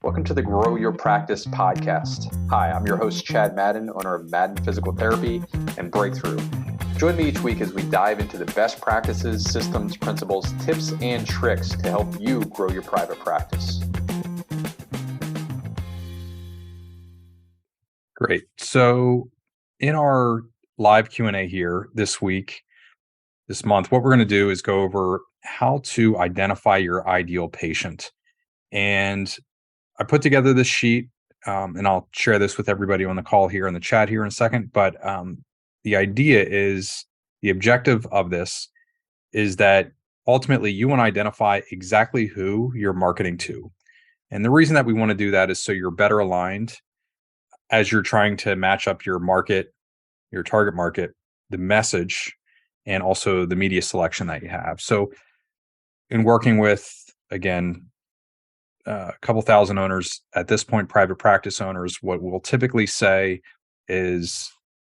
Welcome to the Grow Your Practice podcast. Hi, I'm your host, Chad Madden, owner of Madden Physical Therapy and Breakthrough. Join me each week as we dive into the best practices, systems, principles, tips, and tricks to help you grow your private practice. Great. So in our live Q&A here this month, what we're going to do is go over how to identify your ideal patient. And I put together this sheet, and I'll share this with everybody on the call here in the chat here in a second. But the idea is, the objective of this is that ultimately you want to identify exactly who you're marketing to. And the reason that we want to do that is so you're better aligned as you're trying to match up your market, your target market, the message, and also the media selection that you have. So in working with, again, a couple thousand owners at this point, private practice owners, what we'll typically say is,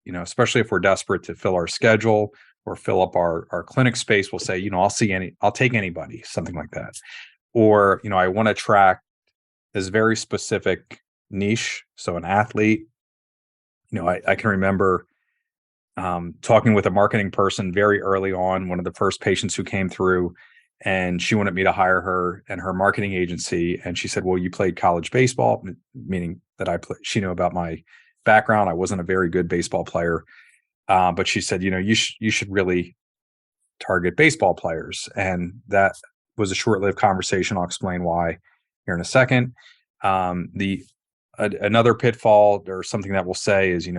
especially if we're desperate to fill our schedule or fill up our clinic space, we'll say, I'll take anybody, something like that. Or, I want to track this very specific niche. So an athlete, I can remember talking with a marketing person very early on, one of the first patients who came through, and she wanted me to hire her and her marketing agency. And she said, well, you played college baseball, meaning that she knew about my background. I wasn't a very good baseball player. But she said, you should really target baseball players. And that was a short-lived conversation. I'll explain why here in a second. Another pitfall or something that we'll say is,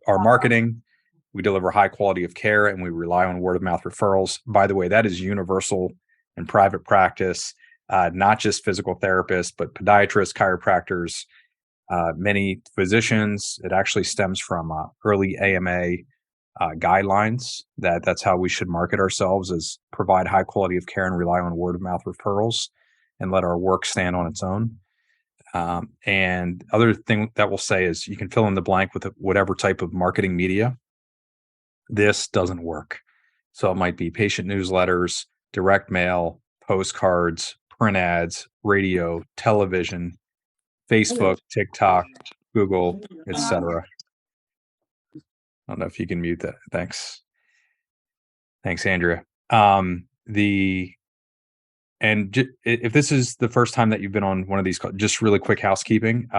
our marketing, we deliver high quality of care and we rely on word of mouth referrals. By the way, that is universal in private practice, not just physical therapists, but podiatrists, chiropractors, many physicians. It actually stems from early AMA guidelines that's how we should market ourselves, is provide high quality of care and rely on word of mouth referrals and let our work stand on its own. And other thing that we'll say is you can fill in the blank with whatever type of marketing media. This doesn't work. So it might be patient newsletters, direct mail, postcards, print ads, radio, television, Facebook, TikTok, Google, etc. I don't know if you can mute that. Thanks, Andrea. If this is the first time that you've been on one of these calls, just really quick housekeeping.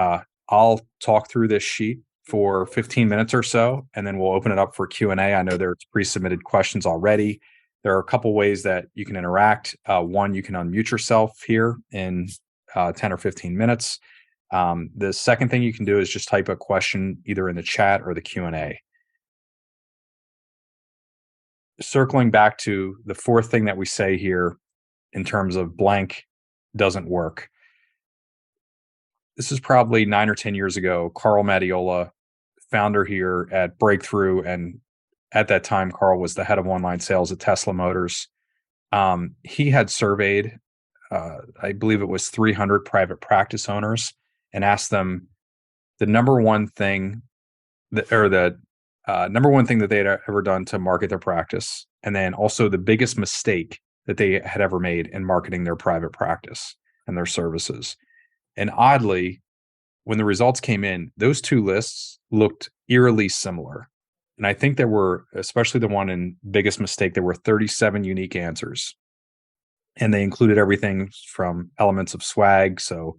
I'll talk through this sheet for 15 minutes or so, and then we'll open it up for Q&A. I know there's pre-submitted questions already. There are a couple ways that you can interact. One, you can unmute yourself here in 10 or 15 minutes. The second thing you can do is just type a question either in the chat or the Q&A. Circling back to the fourth thing that we say here in terms of blank doesn't work. This is probably 9 or 10 years ago. Carl Mattiola, founder here at Breakthrough, and at that time, Carl was the head of online sales at Tesla Motors. He had surveyed, I believe it was 300 private practice owners, and asked them the number one thing that they had ever done to market their practice, and then also the biggest mistake that they had ever made in marketing their private practice and their services. And oddly, when the results came in, those two lists looked eerily similar. And I think there were, especially the one in biggest mistake, there were 37 unique answers. And they included everything from elements of swag. So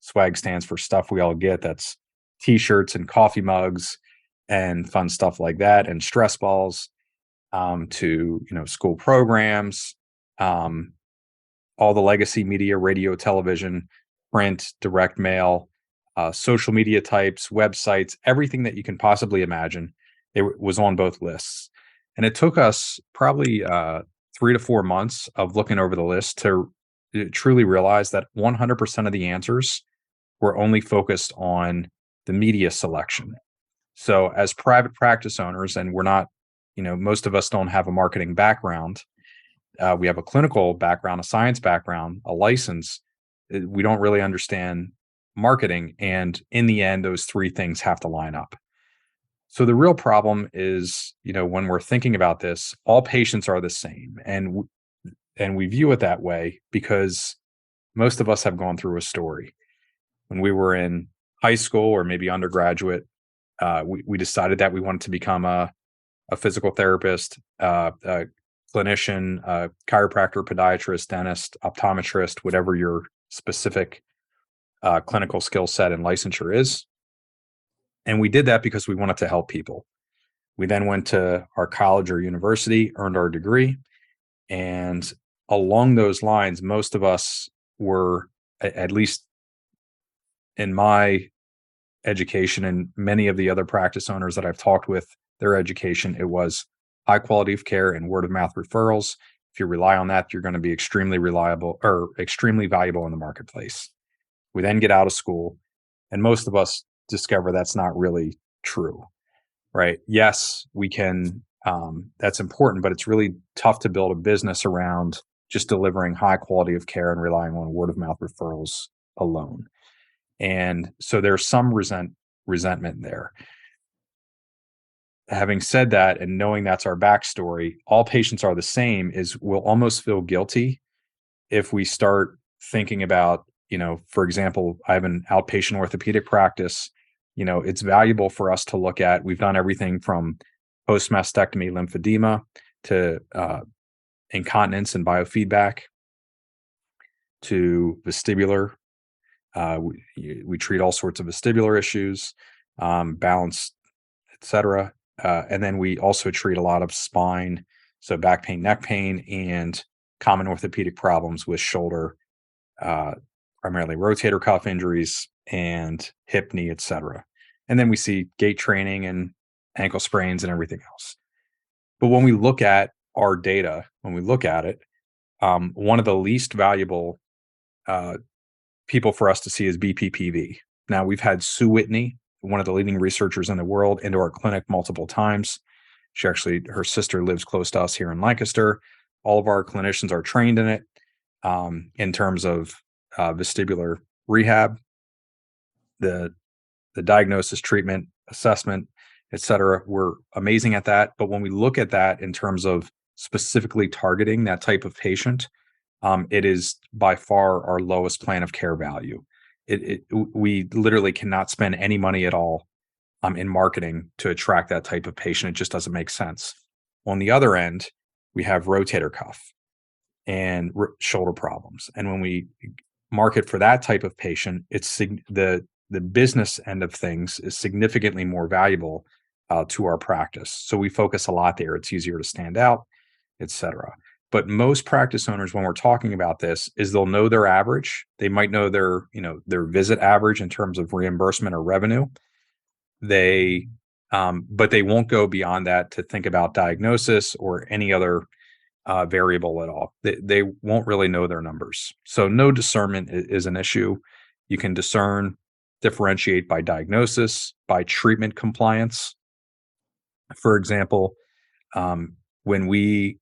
swag stands for stuff we all get. That's t-shirts and coffee mugs and fun stuff like that, and stress balls, to school programs, all the legacy media, radio, television, print, direct mail, social media types, websites, everything that you can possibly imagine. It was on both lists. And it took us probably 3 to 4 months of looking over the list to truly realize that 100% of the answers were only focused on the media selection. So as private practice owners, and we're not, most of us don't have a marketing background. We have a clinical background, a science background, a license. We don't really understand marketing. And in the end, those three things have to line up. So the real problem is, when we're thinking about this, all patients are the same. And we view it that way because most of us have gone through a story. When we were in high school or maybe undergraduate, we decided that we wanted to become a physical therapist, a clinician, a chiropractor, podiatrist, dentist, optometrist, whatever your specific clinical skill set and licensure is. And we did that because we wanted to help people. We then went to our college or university, earned our degree. And along those lines, most of us were, at least in my education and many of the other practice owners that I've talked with, their education, it was high quality of care and word of mouth referrals. If you rely on that, you're going to be extremely reliable or extremely valuable in the marketplace. We then get out of school, and most of us discover that's not really true, right? Yes, we can, that's important, but it's really tough to build a business around just delivering high quality of care and relying on word of mouth referrals alone. And so there's some resentment there. Having said that, and knowing that's our backstory, all patients are the same, is we'll almost feel guilty if we start thinking about, for example, I have an outpatient orthopedic practice. It's valuable for us to look at. We've done everything from post-mastectomy lymphedema to incontinence and biofeedback to vestibular. We treat all sorts of vestibular issues, balance, etc. And then we also treat a lot of spine, so back pain, neck pain, and common orthopedic problems with shoulder, primarily rotator cuff injuries and hip, knee, etc. And then we see gait training and ankle sprains and everything else. But when we look at our data, when we look at it, one of the least valuable people for us to see is BPPV. Now, we've had Sue Whitney, one of the leading researchers in the world, into our clinic multiple times. Her sister lives close to us here in Lancaster. All of our clinicians are trained in it in terms of vestibular rehab, the diagnosis, treatment, assessment, et cetera. We're amazing at that. But when we look at that in terms of specifically targeting that type of patient, it is by far our lowest plan of care value. We literally cannot spend any money at all in marketing to attract that type of patient. It just doesn't make sense. On the other end, we have rotator cuff and shoulder problems. And when we market for that type of patient, it's the business end of things is significantly more valuable to our practice. So we focus a lot there. It's easier to stand out, et cetera. But most practice owners, when we're talking about this, is they'll know their average. They might know their visit average in terms of reimbursement or revenue. But they won't go beyond that to think about diagnosis or any other variable at all. They won't really know their numbers. So no discernment is an issue. You can differentiate by diagnosis, by treatment compliance. For example, when we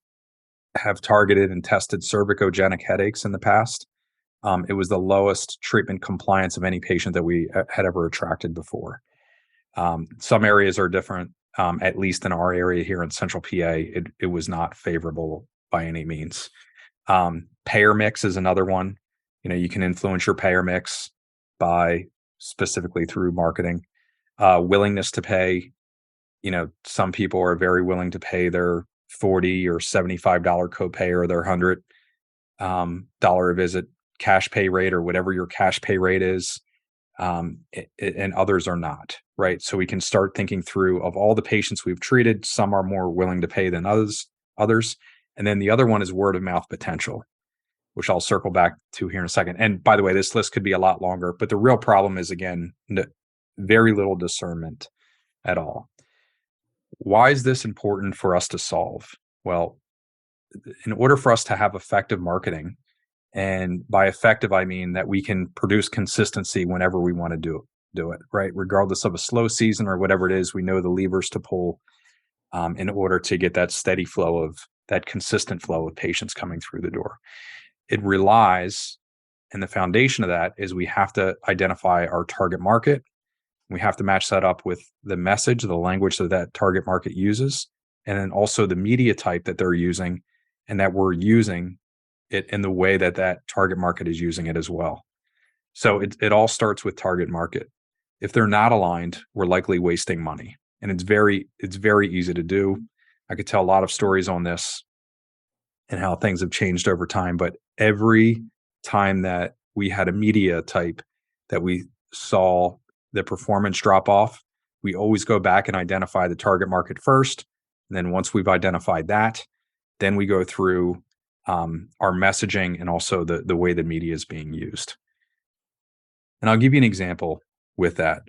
have targeted and tested cervicogenic headaches in the past, it was the lowest treatment compliance of any patient that we had ever attracted before. Some areas are different. At least in our area here in Central PA, it was not favorable by any means. Payer mix is another one. You can influence your payer mix by specifically through marketing. Willingness to pay. Some people are very willing to pay their $40 or $75 copay or their $100 a visit cash pay rate or whatever your cash pay rate is. And others are not, right? So we can start thinking through, of all the patients we've treated, some are more willing to pay than others. And then the other one is word of mouth potential, which I'll circle back to here in a second. And by the way, this list could be a lot longer, but the real problem is, again, very little discernment at all. Why is this important for us to solve? Well, in order for us to have effective marketing, and by effective, I mean that we can produce consistency whenever we want to do it, right? Regardless of a slow season or whatever it is, we know the levers to pull in order to get that steady flow of that consistent flow of patients coming through the door. It relies, and the foundation of that is we have to identify our target market. We have to match that up with the message, the language that target market uses, and then also the media type that they're using and that we're using it in the way that that target market is using it as well. So it all starts with target market. If they're not aligned, we're likely wasting money. And it's very easy to do. I could tell a lot of stories on this and how things have changed over time. But every time that we had a media type that we saw the performance drop off, we always go back and identify the target market first. And then once we've identified that, then we go through our messaging and also the way the media is being used. And I'll give you an example with that.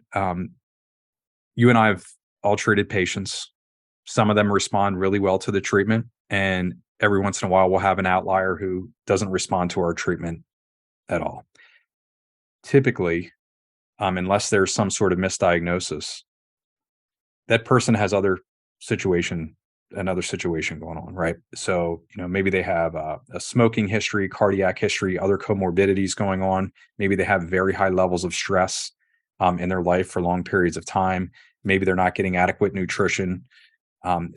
You and I have all treated patients. Some of them respond really well to the treatment, and every once in a while we'll have an outlier who doesn't respond to our treatment at all. Typically, unless there's some sort of misdiagnosis, that person has another situation going on, right? So, maybe they have a smoking history, cardiac history, other comorbidities going on. Maybe they have very high levels of stress in their life for long periods of time. Maybe they're not getting adequate nutrition.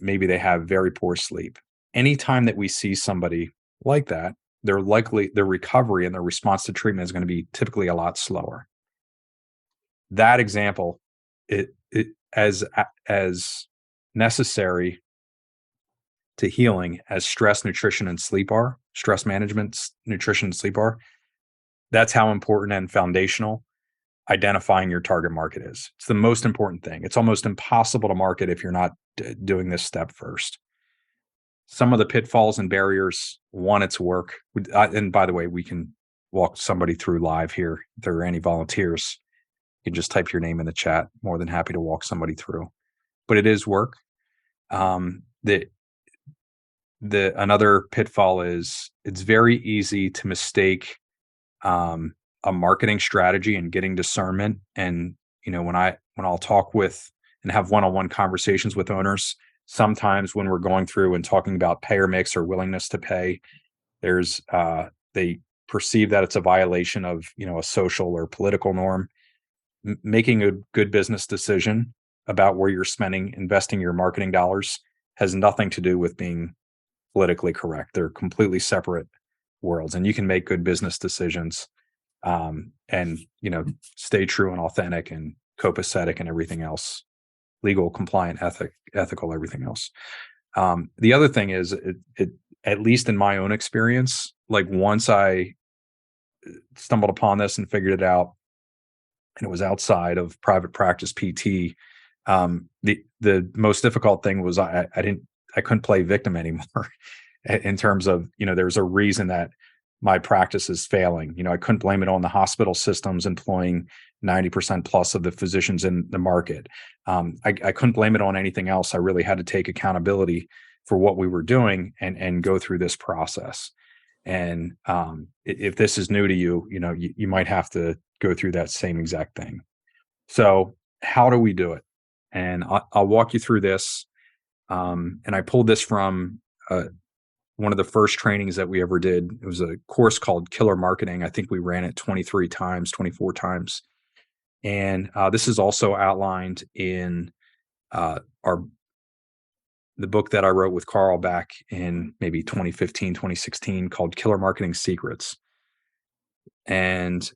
Maybe they have very poor sleep. Anytime that we see somebody like that, their recovery and their response to treatment is going to be typically a lot slower. That example, it as necessary to healing as stress, nutrition, and sleep are, stress management, nutrition, and sleep are, that's how important and foundational identifying your target market is. It's the most important thing. It's almost impossible to market if you're not doing this step first. Some of the pitfalls and barriers, one, it's work. And by the way, we can walk somebody through live here. If there are any volunteers, you can just type your name in the chat. More than happy to walk somebody through. But it is work. Another pitfall is it's very easy to mistake a marketing strategy and getting discernment. And when I'll talk with and have one-on-one conversations with owners, sometimes when we're going through and talking about payer mix or willingness to pay, there's they perceive that it's a violation of a social or political norm. Making a good business decision about where you're investing your marketing dollars has nothing to do with being politically correct. They're completely separate worlds, and you can make good business decisions and stay true and authentic and copacetic and everything else, legal, compliant, ethical, everything else. The other thing is, it at least in my own experience, like once I stumbled upon this and figured it out, and it was outside of private practice PT, the most difficult thing was I couldn't play victim anymore in terms of, there's a reason that my practice is failing. I couldn't blame it on the hospital systems employing 90% plus of the physicians in the market. I couldn't blame it on anything else. I really had to take accountability for what we were doing and go through this process. And if this is new to you, you might have to go through that same exact thing. So how do we do it? And I'll walk you through this. And I pulled this from one of the first trainings that we ever did. It was a course called Killer Marketing. I think we ran it 24 times. And this is also outlined in the book that I wrote with Carl back in maybe 2015, 2016 called Killer Marketing Secrets. And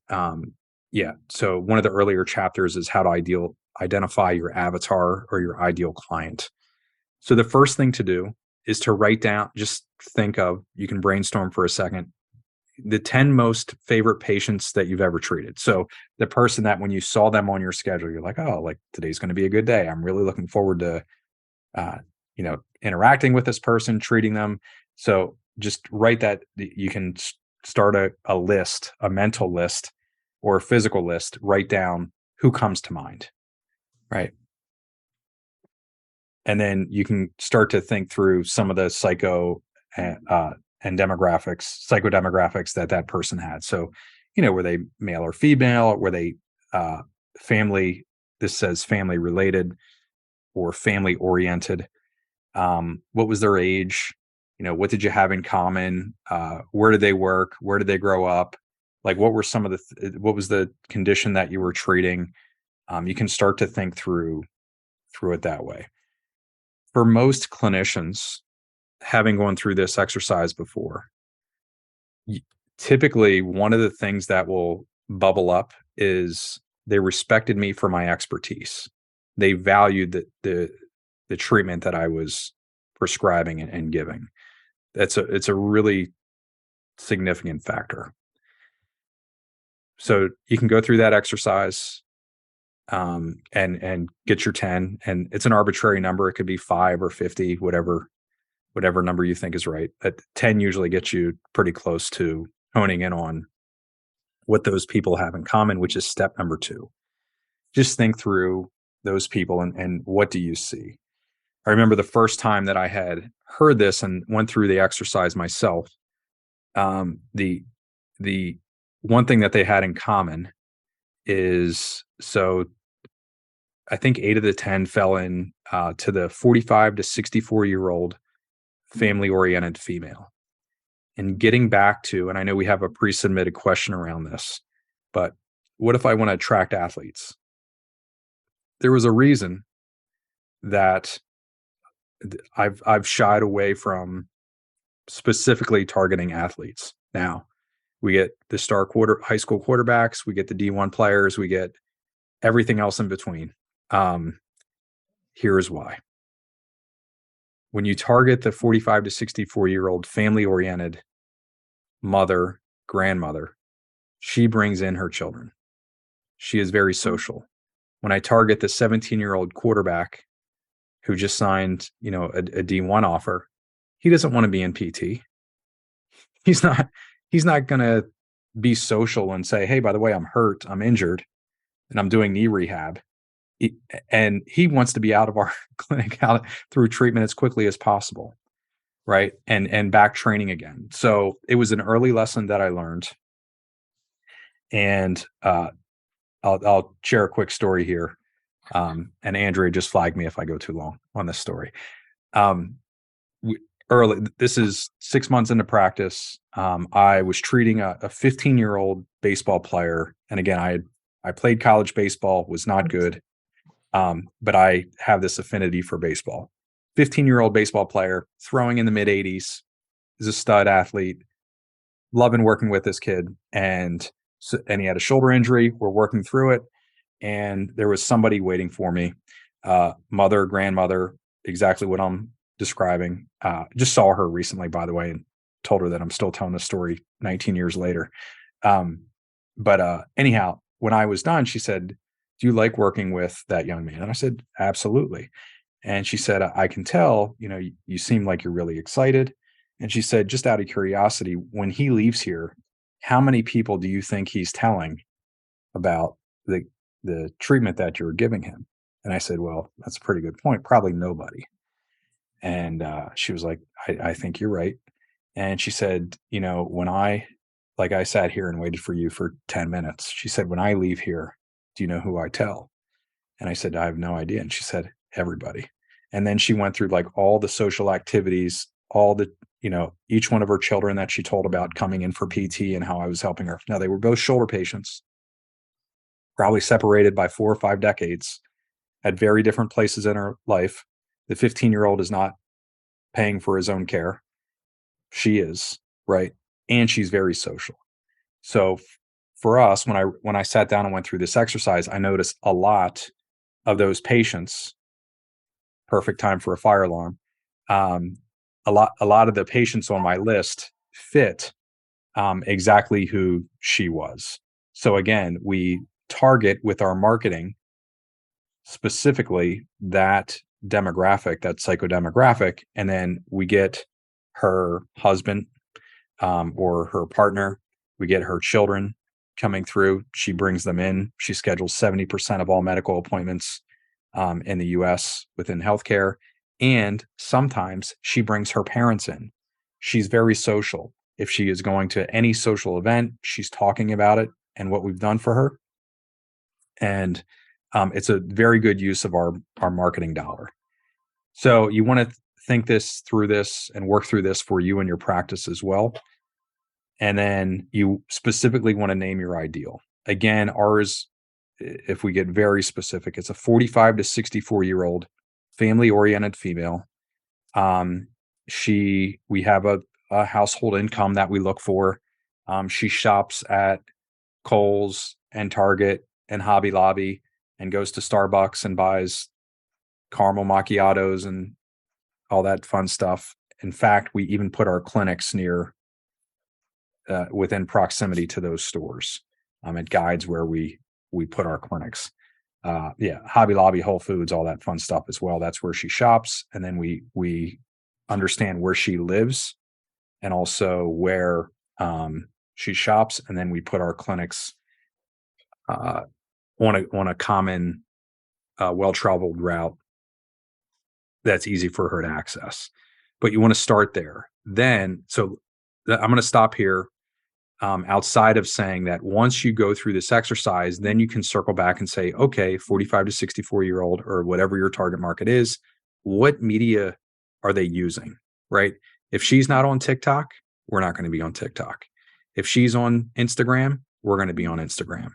so one of the earlier chapters is how to identify your avatar or your ideal client. So the first thing to do is to write down, just think of, you can brainstorm for a second, the 10 most favorite patients that you've ever treated. So the person that when you saw them on your schedule, you're like, oh, like today's going to be a good day. I'm really looking forward to, interacting with this person, treating them. So just write that. You can start a list, a mental list or a physical list, write down who comes to mind, right? And then you can start to think through some of the psychodemographics that person had. So, were they male or female? Were they family? This says family related or family oriented. What was their age? What did you have in common? Where did they work? Where did they grow up? Like, what were some of what was the condition that you were treating? You can start to think through it that way. For most clinicians, having gone through this exercise before, y- typically one of the things that will bubble up is they respected me for my expertise. They valued the treatment that I was prescribing and giving. It's a really significant factor. So you can go through that exercise, and get your 10, and it's an arbitrary number. It could be 5 or 50, whatever number you think is right. 10 usually gets you pretty close to honing in on what those people have in common, which is step number 2. Just think through those people and what do you see? I remember the first time that I had heard this and went through the exercise myself. The one thing that they had in common is, so I think 8 of the 10 fell in to the 45 to 64-year-old family-oriented female. And getting back to, and I know we have a pre-submitted question around this, but what if I want to attract athletes? There was a reason that I've shied away from specifically targeting athletes. Now, we get the high school quarterbacks, we get the D1 players, we get everything else in between. Here's why. When you target the 45 to 64-year-old family-oriented mother, grandmother, she brings in her children. She is very social. When I target the 17-year-old quarterback who just signed, a D1 offer, he doesn't want to be in PT. He's not going to be social and say, "Hey, by the way, I'm hurt, I'm injured, and I'm doing knee rehab." And he wants to be out of our clinic, out through treatment as quickly as possible, right? And back training again. So it was an early lesson that I learned. And I'll share a quick story here. And Andrea, just flag me if I go too long on this story. This is 6 months into practice. I was treating a 15-year-old baseball player. And again, I played college baseball, was not good. But I have this affinity for baseball. 15-year-old baseball player, throwing in the mid 80s, is a stud athlete, loving working with this kid. And he had a shoulder injury. We're working through it. And there was somebody waiting for me, mother, grandmother, exactly what I'm describing. Just saw her recently, by the way, and told her that I'm still telling the story 19 years later. But anyhow, when I was done, she said, "Do you like working with that young man?" And I said, "Absolutely." And she said, "I can tell, you seem like you're really excited." And she said, "Just out of curiosity, when he leaves here, how many people do you think he's telling about the treatment that you're giving him?" And I said, "Well, that's a pretty good point. Probably nobody." And she was like, I think you're right. And she said, when I sat here and waited for you for 10 minutes, she said, "When I leave here, do you know who I tell?" And I said, "I have no idea." And she said, "Everybody." And then she went through all the social activities, all the, each one of her children that she told about coming in for PT and how I was helping her. Now, they were both shoulder patients, probably separated by 4 or 5 decades, at very different places in her life. The 15-year-old is not paying for his own care. She is, right? And she's very social. So for us, when I sat down and went through this exercise, I noticed a lot of those patients. Perfect time for a fire alarm. A lot of the patients on my list fit exactly who she was. So again, we target with our marketing specifically that demographic, that psychodemographic, and then we get her husband or her partner, we get her children coming through. She brings them in. She schedules 70% of all medical appointments in the US within healthcare. And sometimes she brings her parents in. She's very social. If she is going to any social event, she's talking about it and what we've done for her. And it's a very good use of our marketing dollar. So you want to think through this and work through this for you and your practice as well. And then you specifically want to name your ideal. Again, ours, if we get very specific, it's a 45 to 64-year-old family-oriented female. We have a household income that we look for. She shops at Kohl's and Target and Hobby Lobby and goes to Starbucks and buys caramel macchiatos and all that fun stuff. In fact, we even put our clinics near within proximity to those stores. It guides where we put our clinics. Hobby Lobby, Whole Foods, all that fun stuff as well. That's where she shops. And then we understand where she lives and also where she shops. And then we put our clinics on a common, well-traveled route that's easy for her to access. But you want to start there. Then, so I'm going to stop here. Outside of saying that once you go through this exercise, then you can circle back and say, okay, 45 to 64-year-old or whatever your target market is, what media are they using, right? If she's not on TikTok, we're not going to be on TikTok. If she's on Instagram, we're going to be on Instagram,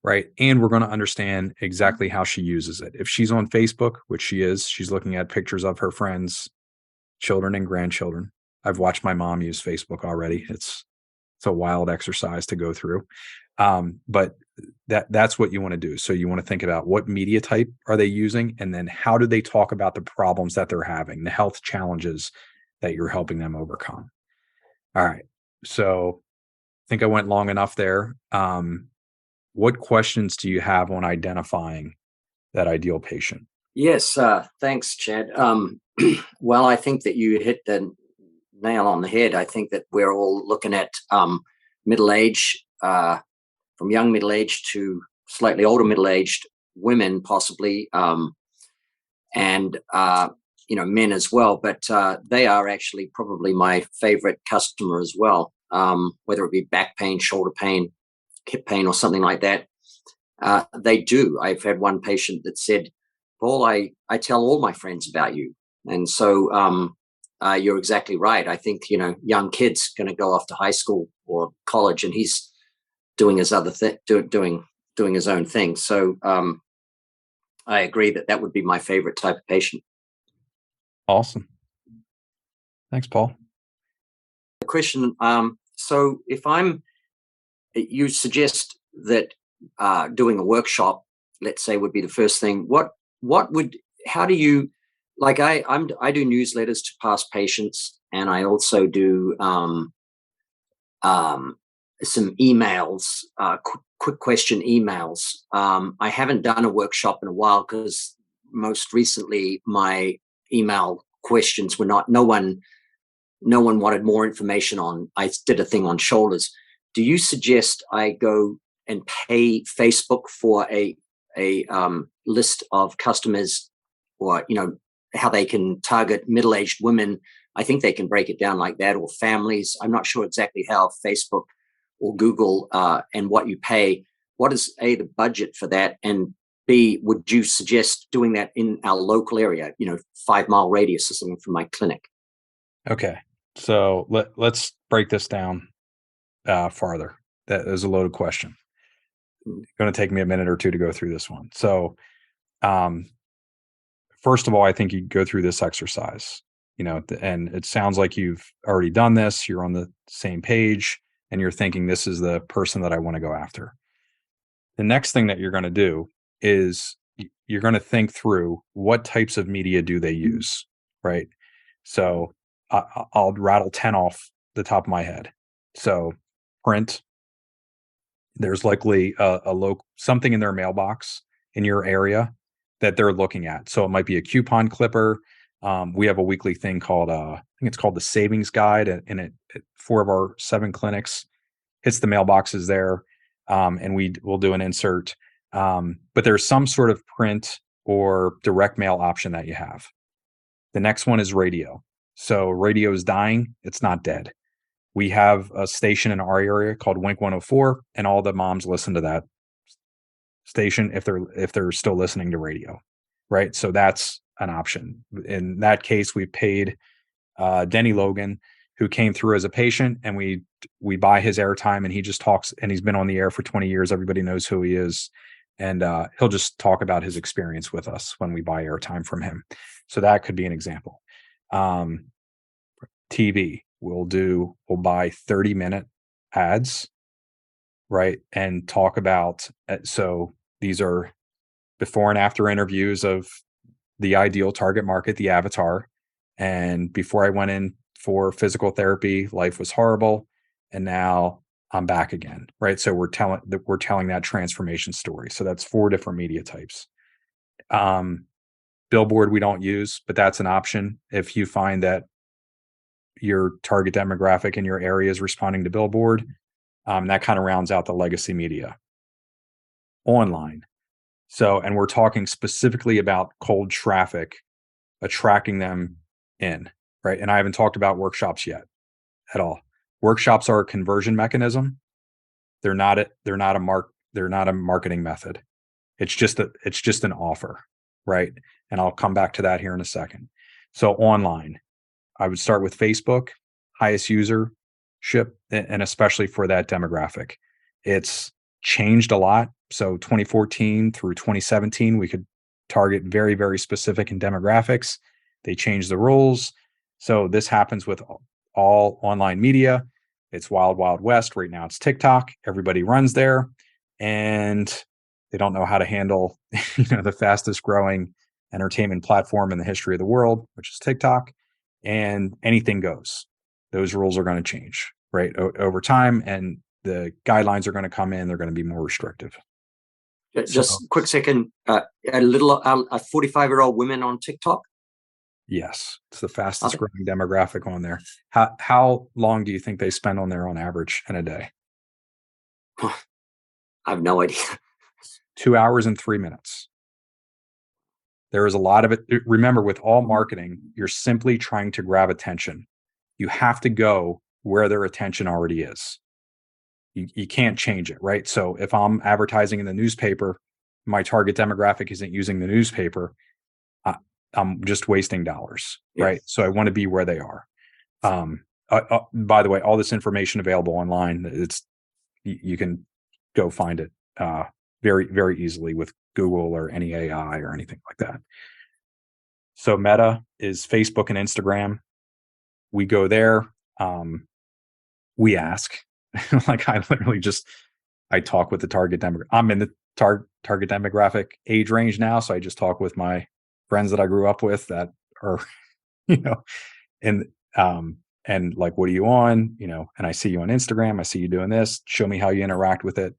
right? And we're going to understand exactly how she uses it. If she's on Facebook, which she is, she's looking at pictures of her friends, children and grandchildren. I've watched my mom use Facebook already. It's a wild exercise to go through. But that's what you want to do. So you want to think about what media type are they using, and then how do they talk about the problems that they're having, the health challenges that you're helping them overcome. All right. So I think I went long enough there. What questions do you have on identifying that ideal patient? Yes. Thanks, Chad. Well, I think that you hit the nail on the head. I think that we're all looking at middle age, from young middle age to slightly older middle aged women, possibly, and men as well. But they are actually probably my favorite customer as well. Whether it be back pain, shoulder pain, hip pain, or something like that, they do. I've had one patient that said, "Paul, I tell all my friends about you," and so. You're exactly right. I think, young kids going to go off to high school or college, and he's doing his other doing his own thing. So I agree that would be my favorite type of patient. Awesome. Thanks, Paul. The question. So if you suggest that doing a workshop, let's say, would be the first thing. How do you? Like I do newsletters to past patients, and I also do some emails, quick question emails. I haven't done a workshop in a while because most recently my email questions were not. No one wanted more information on. I did a thing on shoulders. Do you suggest I go and pay Facebook for a list of customers, or how they can target middle-aged women? I think they can break it down like that, or families. I'm not sure exactly how Facebook or Google and what you pay. What is A, the budget for that? And B, would you suggest doing that in our local area, 5-mile radius or something from my clinic? Okay. So let's break this down farther. That is a loaded question. It's going to take me a minute or two to go through this one. So, first of all, I think you go through this exercise, and it sounds like you've already done this. You're on the same page and you're thinking, this is the person that I want to go after. The next thing that you're going to do is you're going to think through what types of media do they use, right? So I'll rattle 10 off the top of my head. So print, there's likely something in their mailbox in your area that they're looking at. So it might be a coupon clipper. We have a weekly thing called, I think it's called the Savings Guide, and it 4 of our 7 clinics hits the mailboxes there, and we'll do an insert. But there's some sort of print or direct mail option that you have. The next one is radio. So radio is dying. It's not dead. We have a station in our area called Wink 104, and all the moms listen to that station if they're still listening to radio, right? So that's an option. In that case, we paid Denny Logan, who came through as a patient, and we buy his airtime, and he just talks, and he's been on the air for 20 years. Everybody knows who he is, and he'll just talk about his experience with us when we buy airtime from him. So that could be an example. TV, we'll buy 30-minute ads, right? And talk about, so these are before and after interviews of the ideal target market, the avatar. And before I went in for physical therapy, life was horrible. And now I'm back again, right? So we're telling that transformation story. So that's 4 different media types. Billboard we don't use, but that's an option if you find that your target demographic in your area is responding to billboard. That kind of rounds out the legacy media. Online. So, and we're talking specifically about cold traffic, attracting them in, right? And I haven't talked about workshops yet at all. Workshops are a conversion mechanism. They're not a marketing method. It's just an offer, right? And I'll come back to that here in a second. So online, I would start with Facebook, highest usership, and especially for that demographic. It's changed a lot. So 2014 through 2017, we could target very, very specific in demographics. They changed the rules. So this happens with all online media. It's wild, wild west. Right now it's TikTok. Everybody runs there and they don't know how to handle, the fastest growing entertainment platform in the history of the world, which is TikTok. And anything goes. Those rules are going to change, right, over time, and the guidelines are going to come in. They're going to be more restrictive. Just quick second. A 45-year-old women on TikTok. Yes, it's the fastest growing demographic on there. How long do you think they spend on there on average in a day? I have no idea. 2 hours and 3 minutes. There is a lot of it. Remember, with all marketing, you're simply trying to grab attention. You have to go where their attention already is. You can't change it, right? So if I'm advertising in the newspaper, my target demographic isn't using the newspaper, I'm just wasting dollars, right? So I want to be where they are. By the way, all this information available online, you can go find it very, very easily with Google or any AI or anything like that. So Meta is Facebook and Instagram. We go there. We ask, like I talk with the target demographic. I'm in the target demographic age range now. So I just talk with my friends that I grew up with that are, and like, what are you on? And I see you on Instagram. I see you doing this. Show me how you interact with it.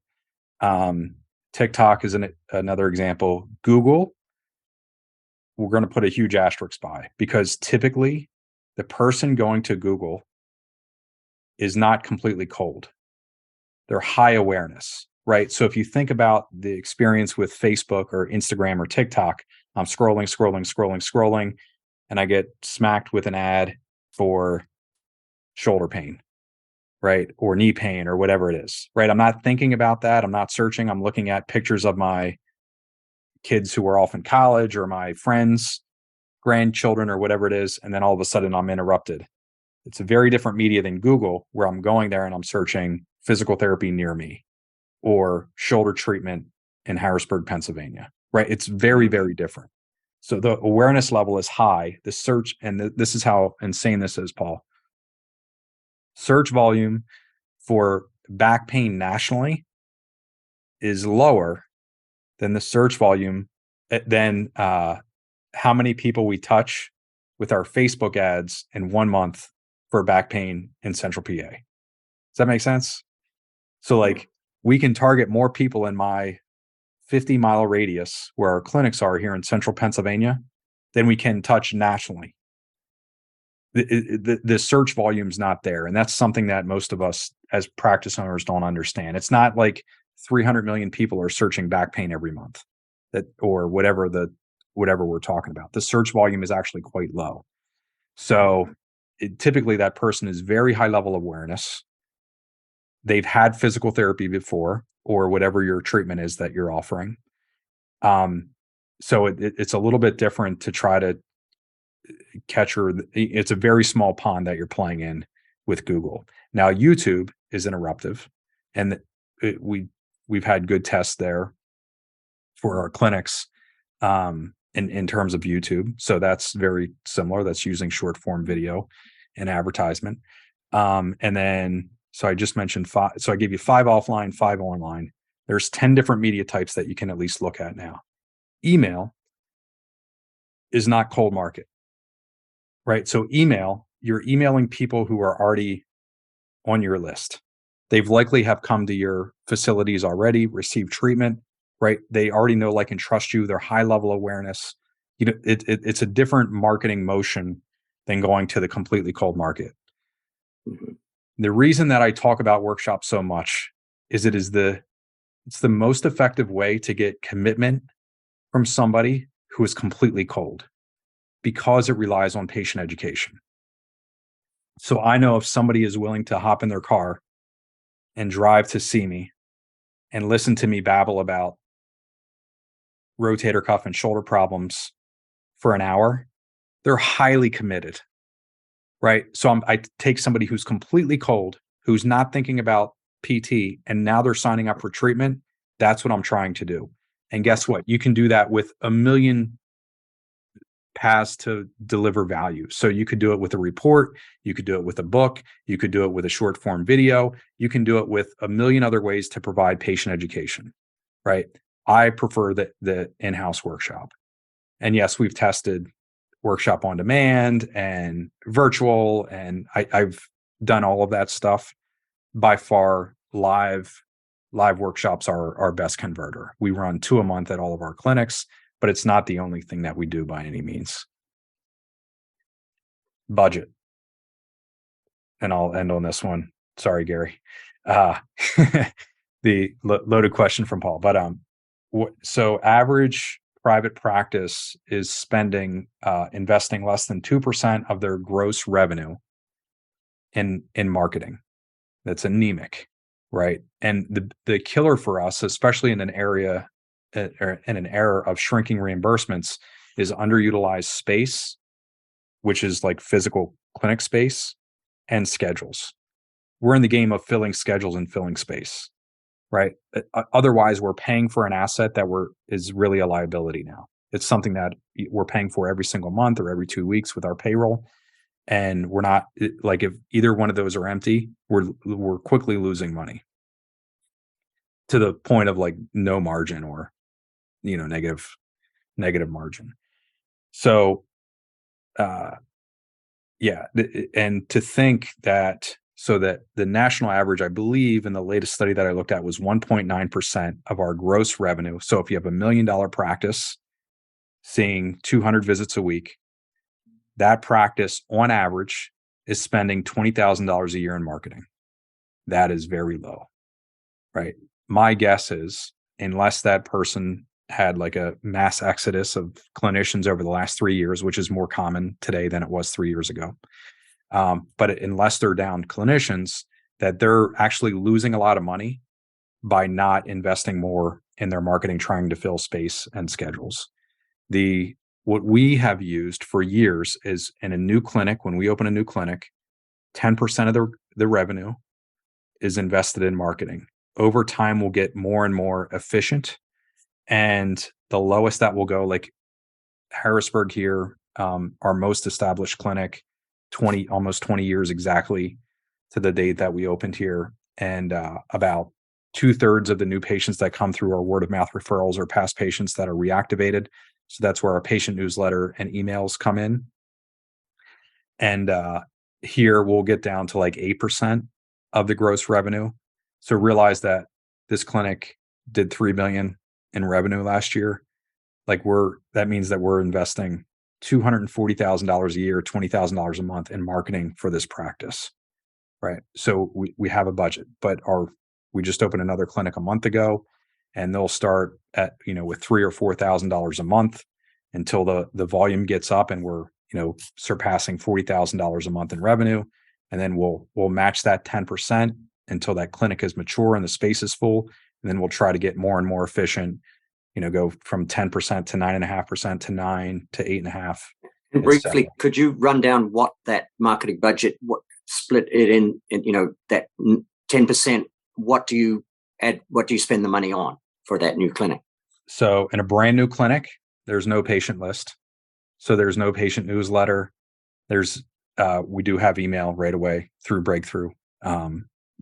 TikTok is another example. Google, we're going to put a huge asterisk by, because typically the person going to Google is not completely cold. They're high awareness, right? So if you think about the experience with Facebook or Instagram or TikTok, I'm scrolling, and I get smacked with an ad for shoulder pain, right? Or knee pain or whatever it is, right? I'm not thinking about that. I'm not searching. I'm looking at pictures of my kids who are off in college or my friends' grandchildren or whatever it is. And then all of a sudden I'm interrupted. It's a very different media than Google, where I'm going there and I'm searching physical therapy near me or shoulder treatment in Harrisburg, Pennsylvania, right? It's very, very different. So the awareness level is high. The search, and this is how insane this is, Paul. Search volume for back pain nationally is lower than the search volume than how many people we touch with our Facebook ads in 1 month for back pain in Central PA. Does that make sense? So like, we can target more people in my 50-mile radius where our clinics are here in Central Pennsylvania than we can touch nationally. The search volume's not there. And that's something that most of us as practice owners don't understand. It's not like 300 million people are searching back pain every month, or whatever we're talking about. The search volume is actually quite low. So typically that person is very high level awareness. They've had physical therapy before, or whatever your treatment is that you're offering. So it's a little bit different to try to catcher. It's a very small pond that you're playing in with Google. Now YouTube is interruptive, and we've had good tests there for our clinics in terms of YouTube. So that's very similar. That's using short form video and advertisement. And then So I just mentioned 5. So I gave you 5 offline, 5 online. There's 10 different media types that you can at least look at now. Email is not cold market, right? So email, you're emailing people who are already on your list. They've likely have come to your facilities already, received treatment, right? They already know, like, and trust you. They're high level awareness. It's a different marketing motion than going to the completely cold market. Mm-hmm. The reason that I talk about workshops so much is it's the most effective way to get commitment from somebody who is completely cold, because it relies on patient education. So I know if somebody is willing to hop in their car and drive to see me and listen to me babble about rotator cuff and shoulder problems for an hour, they're highly committed, right? So I take somebody who's completely cold, who's not thinking about PT, and now they're signing up for treatment. That's what I'm trying to do. And guess what? You can do that with a million paths to deliver value. So you could do it with a report, you could do it with a book, you could do it with a short form video, you can do it with a million other ways to provide patient education, right? I prefer the in-house workshop. And yes, we've tested workshop on demand and virtual, and I've done all of that stuff. By far, live workshops are our best converter. We run 2 a month at all of our clinics, but it's not the only thing that we do by any means. Budget. And I'll end on this one. Sorry, Gary. The loaded question from Paul. But so average private practice is spending, investing less than 2% of their gross revenue in marketing. That's anemic, right? And the killer for us, especially in an area or in an era of shrinking reimbursements, is underutilized space, which is like physical clinic space, and schedules. We're in the game of filling schedules and filling space, right? Otherwise, we're paying for an asset that is really a liability now. It's something that we're paying for every single month or every 2 weeks with our payroll. And we're not, like, if either one of those are empty, we're quickly losing money to the point of like no margin or, negative margin. So, yeah. And to think that, so that the national average, I believe in the latest study that I looked at, was 1.9% of our gross revenue. So if you have $1 million practice seeing 200 visits a week, that practice on average is spending $20,000 a year in marketing. That is very low, right? My guess is, unless that person had like a mass exodus of clinicians over the last 3 years, which is more common today than it was 3 years ago. But unless they're down clinicians, that they're actually losing a lot of money by not investing more in their marketing, trying to fill space and schedules. What we have used for years is, in a new clinic, when we open a new clinic, 10% of the revenue is invested in marketing. Over time, we'll get more and more efficient. And the lowest that will go, like Harrisburg here, our most established clinic, almost 20 years exactly to the date that we opened here. And about 2/3 of the new patients that come through our word of mouth referrals are past patients that are reactivated. So that's where our patient newsletter and emails come in. And here we'll get down to like 8% of the gross revenue. So realize that this clinic did $3 million in revenue last year. Like, that means that we're investing $240,000 a year, $20,000 a month in marketing for this practice, right? So we have a budget, but we just opened another clinic a month ago, and they'll start at, with $3,000 or $4,000 a month until the volume gets up and we're, surpassing $40,000 a month in revenue. And then we'll match that 10% until that clinic is mature and the space is full. And then we'll try to get more and more efficient, go from 10% to 9.5% to 9% to 8.5%. And briefly, could you run down what that marketing budget, what split it in, that 10%, what do you add, what do you spend the money on for that new clinic? So in a brand new clinic, there's no patient list. So there's no patient newsletter. We do have email right away through Breakthrough.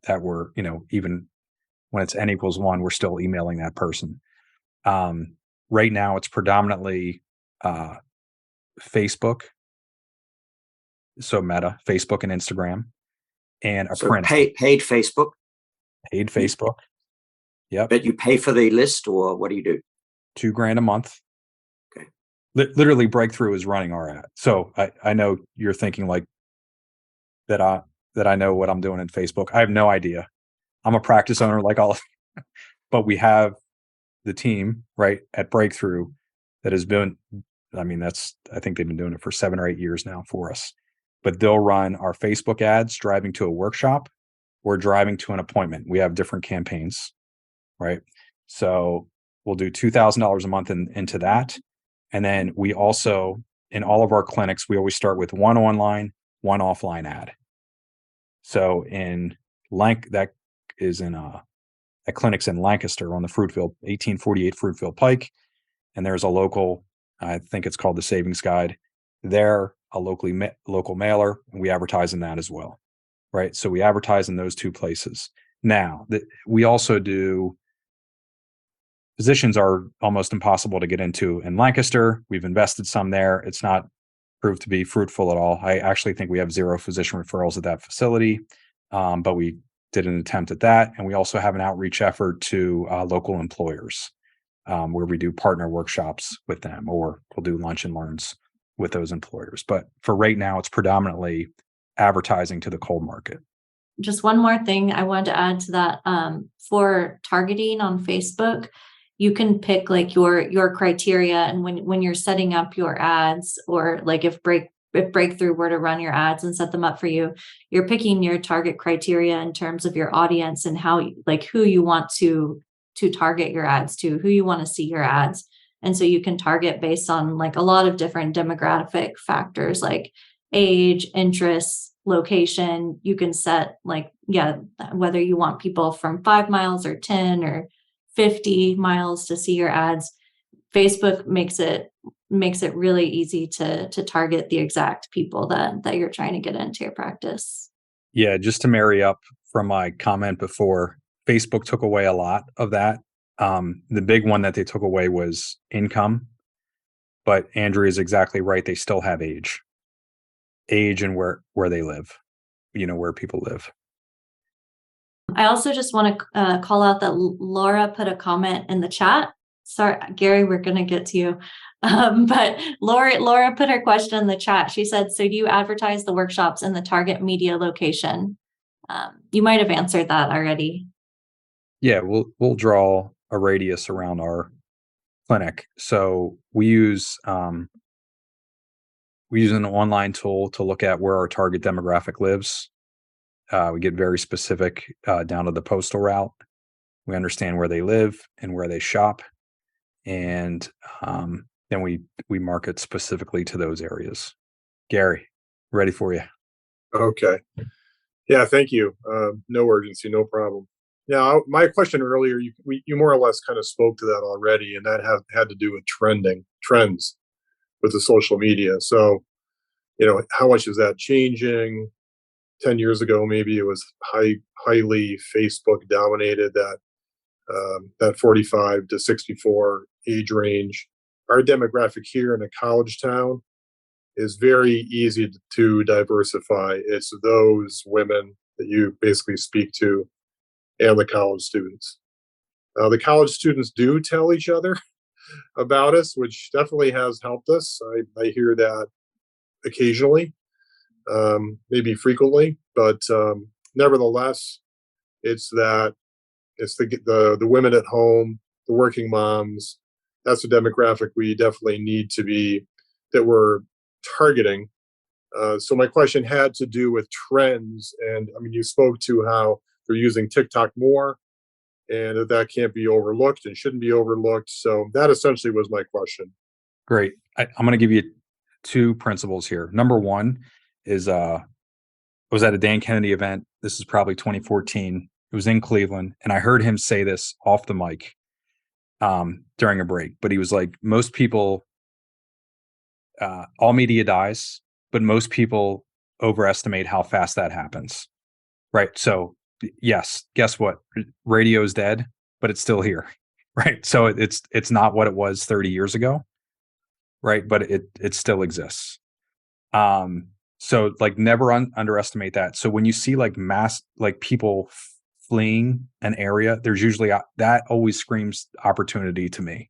that we're, even when it's n=1, we're still emailing that person. Right now, it's predominantly Facebook, so Meta, Facebook and Instagram, and a So print. paid Facebook. Paid Facebook. Yep. But you pay for the list, or what do you do? $2,000 a month. Okay. Literally, Breakthrough is running our ad. So I know you're thinking like that I know what I'm doing in Facebook. I have no idea. I'm a practice owner like all, but we have the team right at Breakthrough that has been, I think they've been doing it for 7 or 8 years now for us. But they'll run our Facebook ads driving to a workshop or driving to an appointment. We have different campaigns, right? So we'll do $2,000 a month into that. And then we also, in all of our clinics, we always start with one online, one offline ad. So that clinic's in Lancaster on the Fruitfield, 1848 Fruitfield Pike. And there's a local, I think it's called the Savings Guide. They're a local mailer, and we advertise in that as well, right? So we advertise in those two places. Now, we also do, physicians are almost impossible to get into in Lancaster. We've invested some there. It's not proved to be fruitful at all. I actually think we have 0 physician referrals at that facility, but we did an attempt at that. And we also have an outreach effort to local employers, where we do partner workshops with them, or we'll do lunch and learns with those employers. But for right now, it's predominantly advertising to the cold market. Just one more thing I wanted to add to that. For targeting on Facebook, you can pick like your criteria, and when you're setting up your ads, or like if Breakthrough were to run your ads and set them up for you, you're picking your target criteria in terms of your audience and who you want to target your ads to, who you want to see your ads. And so you can target based on like a lot of different demographic factors like age, interests, location. You can set whether you want people from 5 miles or 10 or 50 miles to see your ads. Facebook makes it really easy to target the exact people that you're trying to get into your practice. Yeah, just to marry up from my comment before, Facebook took away a lot of that. The big one that they took away was income, but Andrea is exactly right. They still have age and where they live, where people live. I also just want to call out that Laura put a comment in the chat. Sorry, Gary, we're going to get to you. But Laura put her question in the chat. She said, so do you advertise the workshops in the target media location? You might have answered that already. Yeah, we'll draw a radius around our clinic. So we use an online tool to look at where our target demographic lives. We get very specific down to the postal route. We understand where they live and where they shop, and then we market specifically to those areas. Gary, ready for you. Okay. Yeah, thank you. No urgency, no problem. Yeah, my question earlier, you more or less kind of spoke to that already, and that had to do with trends with the social media. So, how much is that changing? 10 years ago, maybe it was highly Facebook dominated, that 45 to 64 age range. Our demographic here in a college town is very easy to diversify. It's those women that you basically speak to and the college students. The college students do tell each other about us, which definitely has helped us. I hear that occasionally, maybe frequently, but nevertheless, it's the women at home, the working moms. That's the demographic we definitely need that we're targeting. So my question had to do with trends, and you spoke to how they're using TikTok more, and that can't be overlooked and shouldn't be overlooked. So that essentially was my question. Great. I'm going to give you 2 principles here. Number one is I was at a Dan Kennedy event. This is probably 2014. It was in Cleveland, and I heard him say this off the mic during a break. But he was like, most people, all media dies, but most people overestimate how fast that happens. Right. So yes, guess what? Radio's dead, but it's still here, right? So it's not what it was 30 years ago, right? But it still exists. So like never underestimate that. So when you see like mass, like people fleeing an area, there's usually that always screams opportunity to me,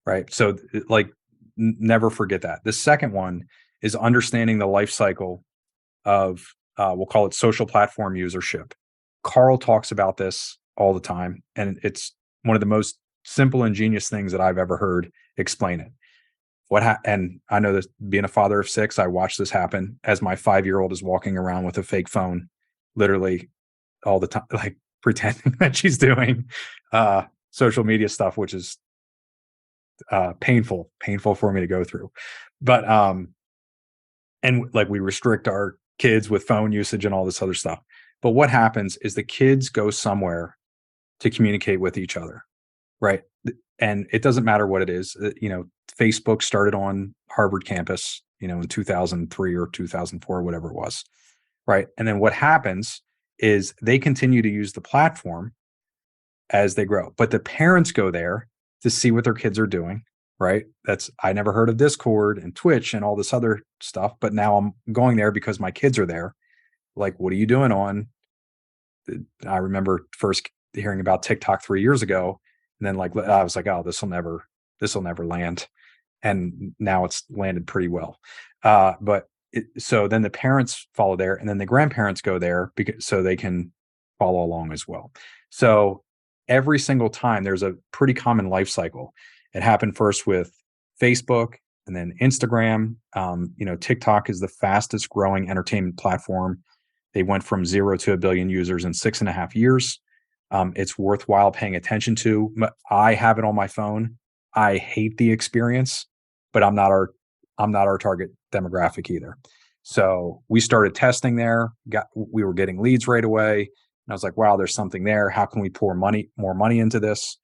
right? So like never forget that. The second one is understanding the life cycle of we'll call it social platform usership. Carl talks about this all the time, and it's one of the most simple and genius things that I've ever heard explain it. And I know that being a father of 6, I watched this happen as my 5-year-old is walking around with a fake phone, literally all the time, like pretending that she's doing social media stuff, which is painful for me to go through. But and like we restrict our kids with phone usage and all this other stuff. But what happens is the kids go somewhere to communicate with each other, right? And it doesn't matter what it is. Facebook started on Harvard campus, in 2003 or 2004, whatever it was, right? And then what happens is they continue to use the platform as they grow, but the parents go there to see what their kids are doing, right? I never heard of Discord and Twitch and all this other stuff, but now I'm going there because my kids are there. Like, what are you doing on? I remember first hearing about TikTok 3 years ago, and then like I was like, oh, this will never land, and now it's landed pretty well. So then the parents follow there, and then the grandparents go there so they can follow along as well. So every single time there's a pretty common life cycle. It happened first with Facebook and then Instagram. TikTok is the fastest growing entertainment platform. They went from 0 to 1 billion users in 6.5 years. It's worthwhile paying attention to. I have it on my phone. I hate the experience, but I'm not our target demographic either. So we started testing there. We were getting leads right away, and I was like, "Wow, there's something there. How can we pour more money into this?"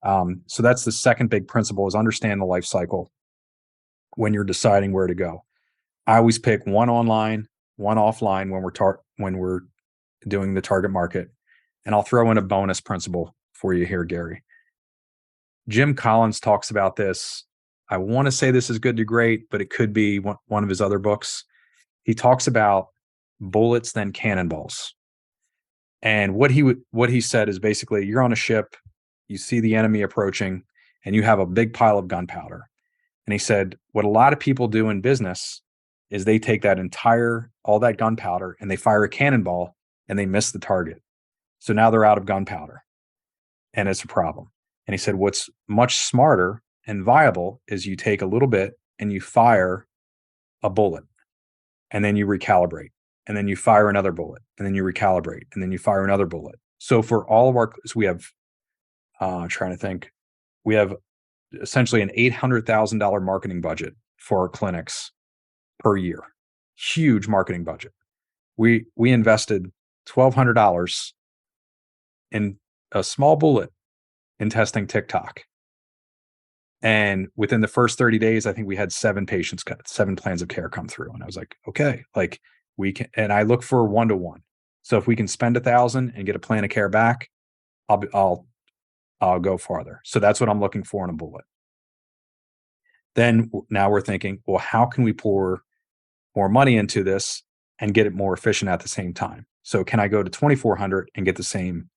So that's the second big principle: is understand the life cycle when you're deciding where to go. I always pick one online, one offline when we're doing the target market. And I'll throw in a bonus principle for you here, Gary. Jim Collins talks about this. I want to say this is Good to Great, but it could be one of his other books. He talks about bullets then cannonballs. And what he said is basically, you're on a ship, you see the enemy approaching, and you have a big pile of gunpowder. And he said, what a lot of people do in business is they take all that gunpowder, and they fire a cannonball, and they miss the target. So now they're out of gunpowder, and it's a problem. And he said, what's much smarter and viable is you take a little bit and you fire a bullet, and then you recalibrate, and then you fire another bullet, and then you recalibrate, and then you fire another bullet. So for all of we have, trying to think, we have essentially an $800,000 marketing budget for our clinics per year. Huge marketing budget. We invested $1,200 in a small bullet in testing TikTok. And within the first 30 days, I think we had 7 plans of care come through. And I was like, okay, like we can, and I look for 1-to-1. So if we can spend $1,000 and get a plan of care back, I'll go farther. So that's what I'm looking for in a bullet. Then now we're thinking, well, how can we pour more money into this and get it more efficient at the same time? So can I go to 2,400 and get the same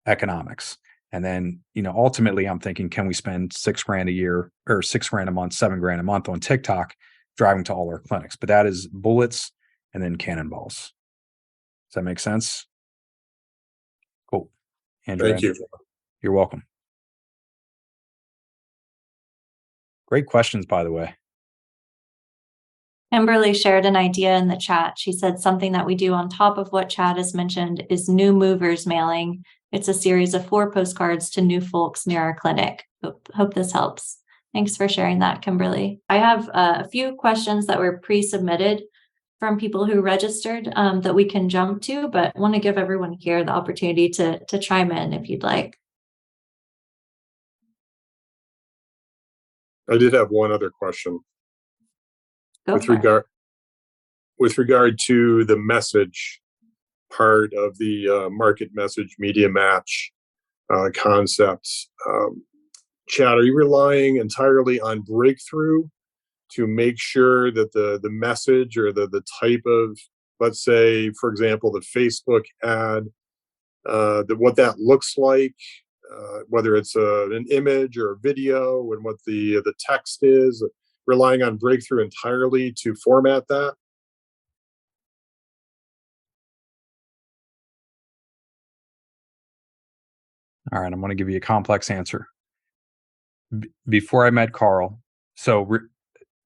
economics? And then, ultimately I'm thinking, can we spend $6,000 a year or $6,000 a month, $7,000 a month on TikTok, driving to all our clinics? But that is bullets and then cannonballs. Does that make sense? Cool. Andrew, Thank you. You're welcome. Great questions, by the way. Kimberly shared an idea in the chat. She said something that we do on top of what Chad has mentioned is new movers mailing. It's a series of 4 postcards to new folks near our clinic. Hope this helps. Thanks for sharing that, Kimberly. I have a few questions that were pre-submitted from people who registered that we can jump to, but want to give everyone here the opportunity to chime in if you'd like. I did have one other question. Go with regard to the message part of the market message media match concepts. Chad, are you relying entirely on breakthrough to make sure that the message or the type of, let's say, for example, the Facebook ad, what that looks like, whether it's an image or a video, and what the text is, relying on breakthrough entirely to format that? All right, I'm going to give you a complex answer. Before I met Carl,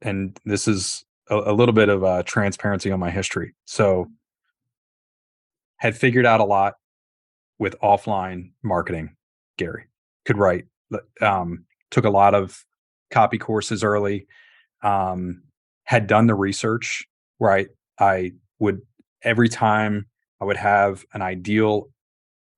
and this is a little bit of transparency on my history. So, had figured out a lot with offline marketing. Gary could write. Took a lot of copy courses early. Had done the research where I would, every time I would have an ideal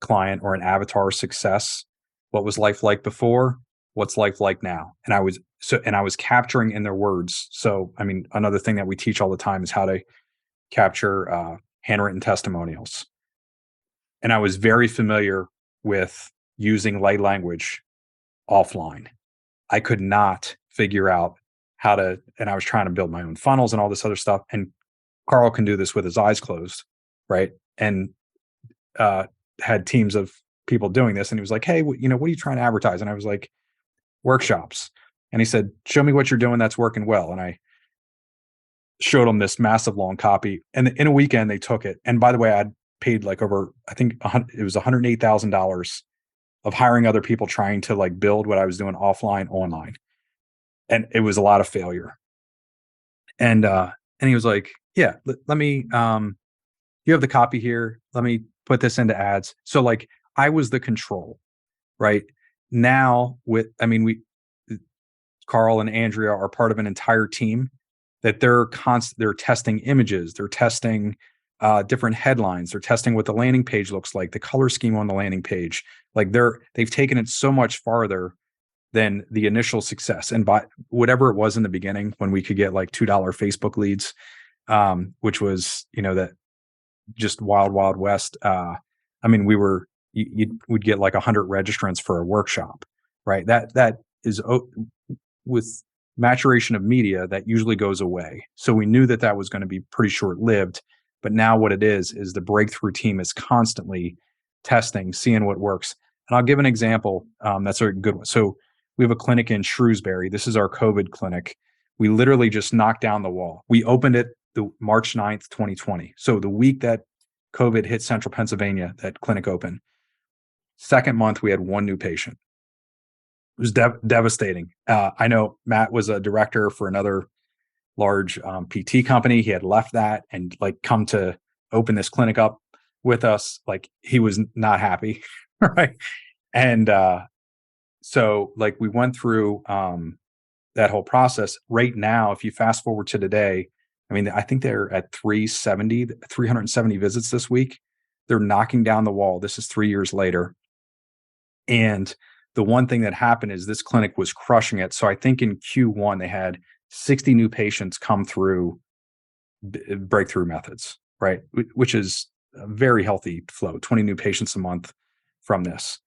client or an avatar success, what was life like before, what's life like now, and I was capturing in their words. So I mean, another thing that we teach all the time is how to capture handwritten testimonials, and I was very familiar with using lay language offline. I could not figure out how to, and I was trying to build my own funnels and all this other stuff, and Carl can do this with his eyes closed, right? And had teams of people doing this, and he was like, "Hey, what are you trying to advertise?" And I was like, "Workshops." And he said, "Show me what you're doing that's working well." And I showed them this massive long copy, and in a weekend they took it. And by the way, I'd paid like over, I think it was $108,000 of hiring other people trying to like build what I was doing offline, online, and it was a lot of failure. And he was like, "Yeah, let me. You have the copy here. Let me put this into ads." So like I was the control, right? Now Carl and Andrea are part of an entire team that they're testing images, they're testing different headlines, they're testing what the landing page looks like, the color scheme on the landing page. Like they've taken it so much farther than the initial success. And by whatever it was in the beginning, when we could get like $2 Facebook leads, which was, that just wild west. We were, we'd get like 100 registrants for a workshop, right? That is, with maturation of media, that usually goes away. So we knew that was going to be pretty short lived. But now what it is the breakthrough team is constantly testing, seeing what works. And I'll give an example. That's a good one. So we have a clinic in Shrewsbury. This is our COVID clinic. We literally just knocked down the wall. We opened it the March 9th, 2020. So the week that COVID hit central Pennsylvania, that clinic opened. Second month, we had one new patient. It was devastating. I know Matt was a director for another large PT company. He had left that and like come to open this clinic up with us. Like he was not happy, right? And so like we went through that whole process. Right now, if you fast forward to today, I think they're at 370 visits this week. They're knocking down the wall. This is 3 years later. And the one thing that happened is this clinic was crushing it. So I think in Q1, they had 60 new patients come through breakthrough methods, right? Which is a very healthy flow, 20 new patients a month from this.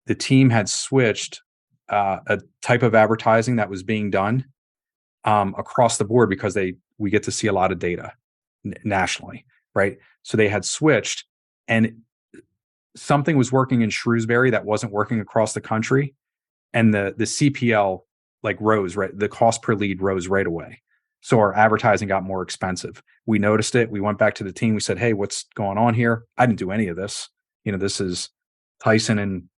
The team had switched a type of advertising that was being done across the board because we get to see a lot of data nationally, right? So they had switched, and something was working in Shrewsbury that wasn't working across the country, and the CPL like rose, right? The cost per lead rose right away. So our advertising got more expensive. We noticed it. We went back to the team. We said, "Hey, what's going on here? I didn't do any of this. This is Tyson and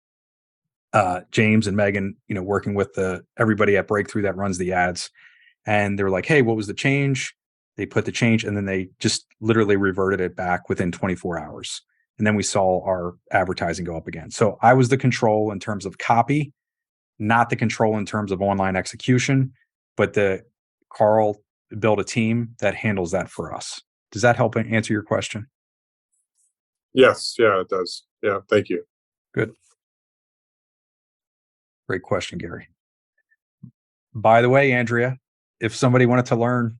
James and Megan, working with everybody at Breakthrough that runs the ads." And they were like, "Hey, what was the change?" They put the change, and then they just literally reverted it back within 24 hours. And then we saw our advertising go up again. So I was the control in terms of copy, not the control in terms of online execution, but Carl built a team that handles that for us. Does that help answer your question? Yes. Yeah, it does. Yeah. Thank you. Good. Great question, Gary. By the way, Andrea, if somebody wanted to learn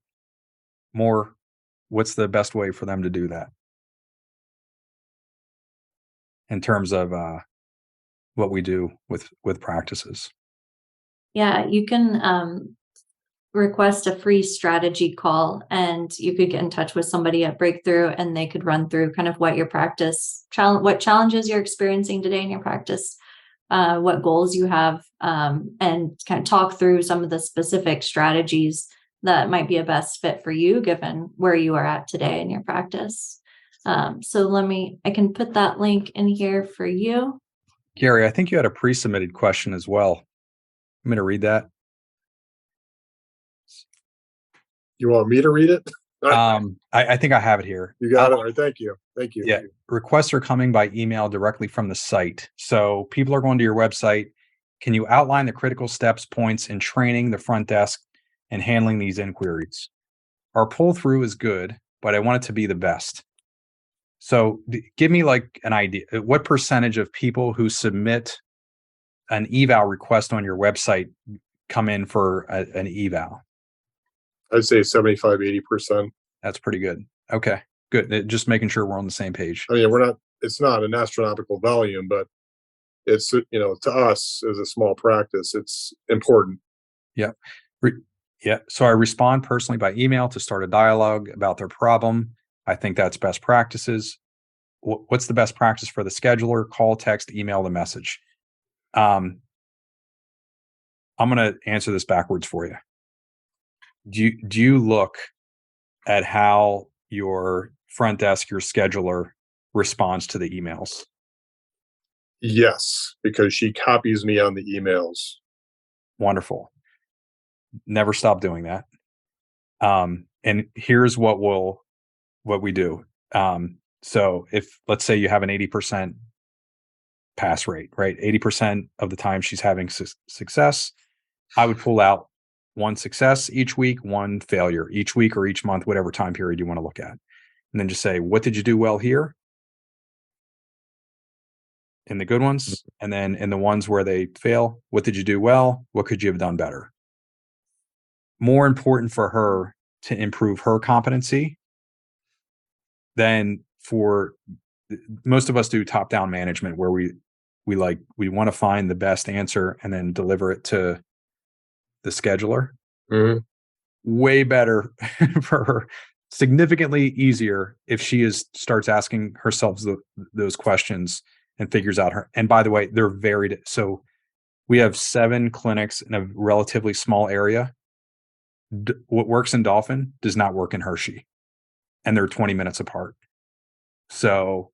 more, what's the best way for them to do that? in terms of what we do with practices. Yeah, you can request a free strategy call, and you could get in touch with somebody at Breakthrough, and they could run through kind of what your practice what challenges you're experiencing today in your practice, what goals you have, and kind of talk through some of the specific strategies that might be a best fit for you given where you are at today in your practice. So I can put that link in here for you. Gary, I think you had a pre-submitted question as well. I'm going to read that. You want me to read it? I think I have it here. You got it. All right, thank you. Yeah. Requests are coming by email directly from the site. So people are going to your website. Can you outline the critical steps, points in training the front desk and handling these inquiries? Our pull through is good, but I want it to be the best. So give me like an idea. What percentage of people who submit an eval request on your website come in for an eval? I'd say 75, 80%. That's pretty good. Okay, good. Just making sure we're on the same page. I mean, it's not an astronomical volume, but it's, to us as a small practice, it's important. Yeah. Yeah. So I respond personally by email to start a dialogue about their problem. I think that's best practices. What's the best practice for the scheduler? Call, text, email the message. I'm going to answer this backwards for you. Do you look at how your front desk, your scheduler responds to the emails? Yes, because she copies me on the emails. Wonderful. Never stop doing that. And here's what we do. So if, let's say you have an 80% pass rate, right? 80% of the time she's having success, I would pull out one success each week, one failure each week or each month, whatever time period you want to look at. And then just say, what did you do well here? In the good ones. And then in the ones where they fail, what did you do well? What could you have done better? More important for her to improve her competency than for most of us do top-down management, where we want to find the best answer and then deliver it to the scheduler. Mm-hmm. Way better for her, significantly easier if she starts asking herself those questions and figures out her. And by the way, they're varied. So we have 7 clinics in a relatively small area. What works in Dolphin does not work in Hershey, and they're 20 minutes apart. So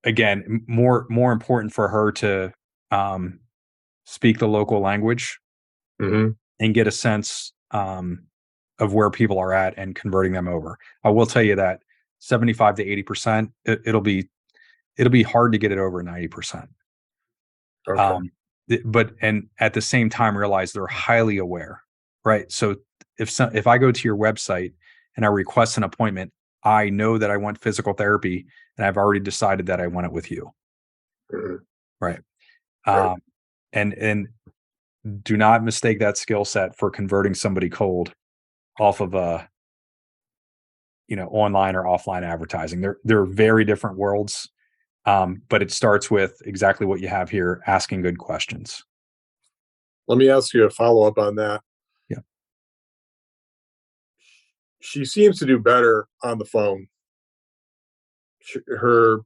again, more important for her to speak the local language, mm-hmm. and get a sense of where people are at and converting them over. I will tell you that 75 to 80%, it'll be hard to get it over 90%. Okay. But at the same time, realize they're highly aware, right? So if I go to your website and I request an appointment, I know that I want physical therapy, and I've already decided that I want it with you, Mm-hmm. right? Right. And do not mistake that skill set for converting somebody cold off of online or offline advertising. They're very different worlds. But it starts with exactly what you have here, asking good questions. Let me ask you a follow-up on that. Yeah. She seems to do better on the phone. Her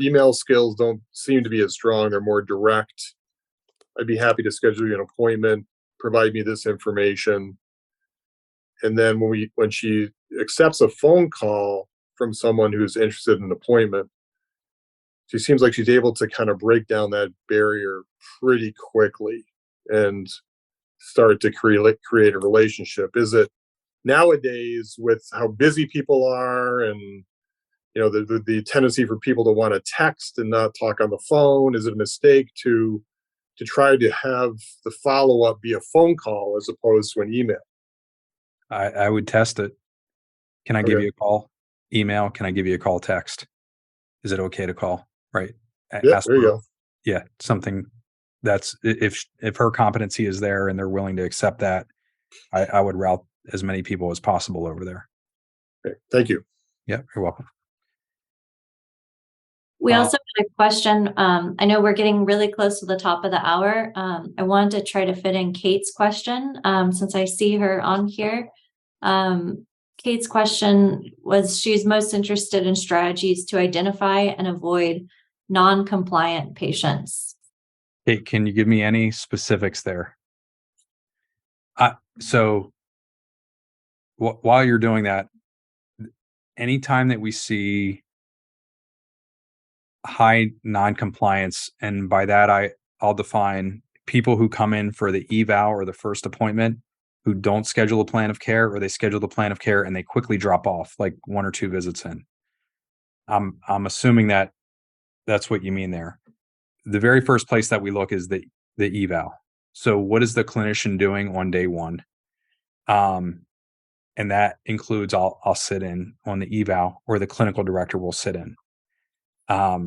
email skills don't seem to be as strong. They're more direct. I'd be happy to schedule you an appointment, provide me this information. And then when she accepts a phone call from someone who's interested in an appointment, she seems like she's able to kind of break down that barrier pretty quickly and start to create a relationship. Is it nowadays, with how busy people are and the tendency for people to want to text and not talk on the phone, is it a mistake to try to have the follow-up be a phone call as opposed to an email? I would test it. Can I give you a call? Email? Can I give you a call? Text? Is it okay to call? Right. Yeah, there you go. Yeah, something that's, if her competency is there and they're willing to accept that, I would route as many people as possible over there. Okay, thank you. Yeah, you're welcome. We also had a question. I know we're getting really close to the top of the hour. I wanted to try to fit in Kate's question since I see her on here. Kate's question was she's most interested in strategies to identify and avoid non-compliant patients. Kate, can you give me any specifics there? So while you're doing that, anytime that we see high non-compliance, and by that I'll define people who come in for the eval or the first appointment who don't schedule a plan of care, or they schedule the plan of care and they quickly drop off like 1 or 2 visits in. I'm assuming that that's what you mean there. The very first place that we look is the eval. So what is the clinician doing on day 1? And that includes I'll sit in on the eval, or the clinical director will sit in. A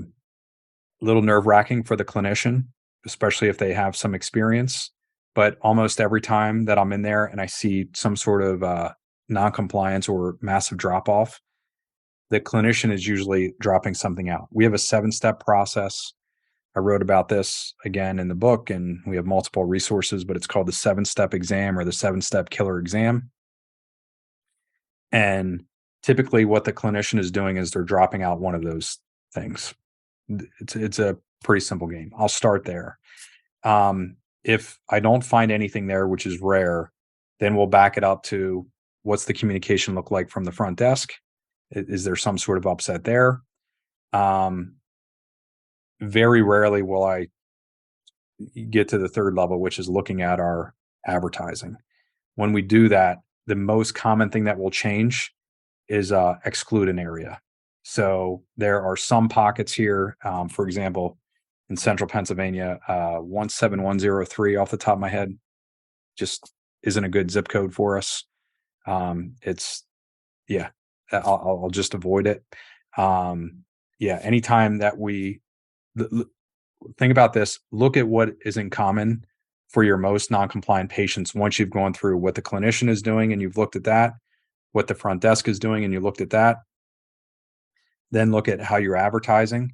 little nerve-wracking for the clinician, especially if they have some experience. But almost every time that I'm in there and I see some sort of non-compliance or massive drop-off, the clinician is usually dropping something out. We have a 7-step process. I wrote about this again in the book, and we have multiple resources, but it's called the 7-step exam, or the 7-step killer exam. And typically what the clinician is doing is they're dropping out one of those things. It's a pretty simple game. I'll start there. If I don't find anything there, which is rare, then we'll back it up to what's the communication look like from the front desk? Is there some sort of upset there? Very rarely will I get to the third level, which is looking at our advertising. When we do that, the most common thing that will change is exclude an area. So there are some pockets here, for example, in central Pennsylvania, 17103 off the top of my head just isn't a good zip code for us. I'll just avoid it. Anytime that we think about this, look at what is in common for your most non-compliant patients. Once you've gone through what the clinician is doing and you've looked at that, what the front desk is doing and you looked at that, then look at how you're advertising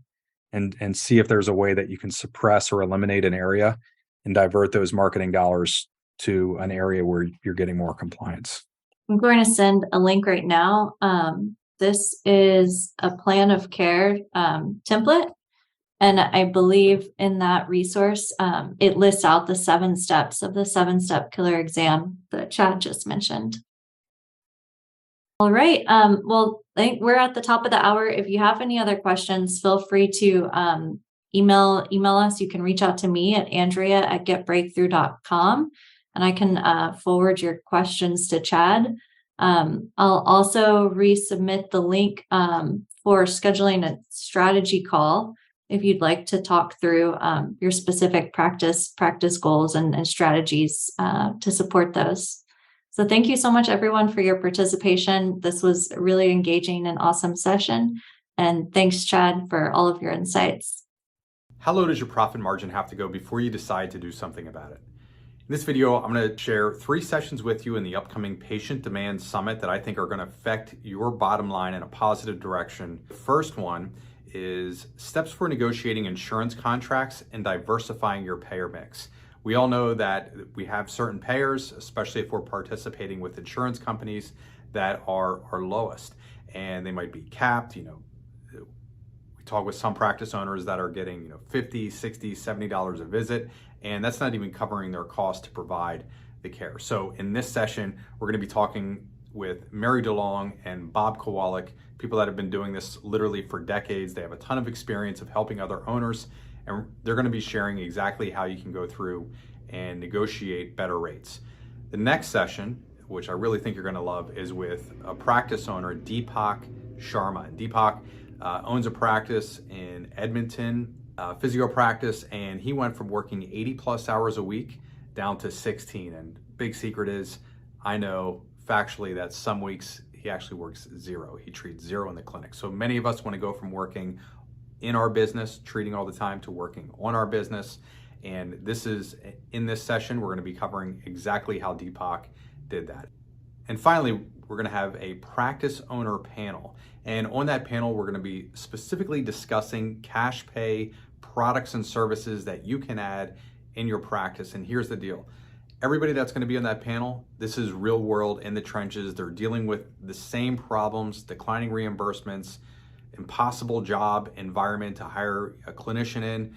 and see if there's a way that you can suppress or eliminate an area and divert those marketing dollars to an area where you're getting more compliance. I'm going to send a link right now. This is a plan of care template. And I believe in that resource, it lists out the 7 steps of the 7-step killer exam that Chad just mentioned. All right. Well, I think we're at the top of the hour. If you have any other questions, feel free to email us. You can reach out to me at andrea@getbreakthrough.com, and I can forward your questions to Chad. I'll also resubmit the link for scheduling a strategy call if you'd like to talk through your specific practice goals and strategies to support those. So thank you so much, everyone, for your participation. This was a really engaging and awesome session. And thanks, Chad, for all of your insights. How low does your profit margin have to go before you decide to do something about it? In this video, I'm going to share 3 sessions with you in the upcoming Patient Demand Summit that I think are going to affect your bottom line in a positive direction. The first one is steps for negotiating insurance contracts and diversifying your payer mix. We all know that we have certain payers, especially if we're participating with insurance companies that are lowest, and they might be capped. We talk with some practice owners that are getting $50, $60, $70 a visit, and that's not even covering their cost to provide the care. So in this session, we're going to be talking with Mary DeLong and Bob Kowalik, people that have been doing this literally for decades. They have a ton of experience of helping other owners, and they're going to be sharing exactly how you can go through and negotiate better rates. The next session, which I really think you're going to love, is with a practice owner, Deepak Sharma. Deepak owns a practice in Edmonton, physio practice, and he went from working 80 plus hours a week down to 16. And big secret is, I know factually that some weeks he actually works 0. He treats 0 in the clinic. So many of us want to go from working in our business, treating all the time, to working on our business. And in this session, we're going to be covering exactly how Deepak did that. And finally, we're going to have a practice owner panel. And on that panel, we're going to be specifically discussing cash pay products and services that you can add in your practice. And here's the deal. Everybody that's going to be on that panel, this is real world in the trenches. They're dealing with the same problems, declining reimbursements, impossible job environment to hire a clinician in.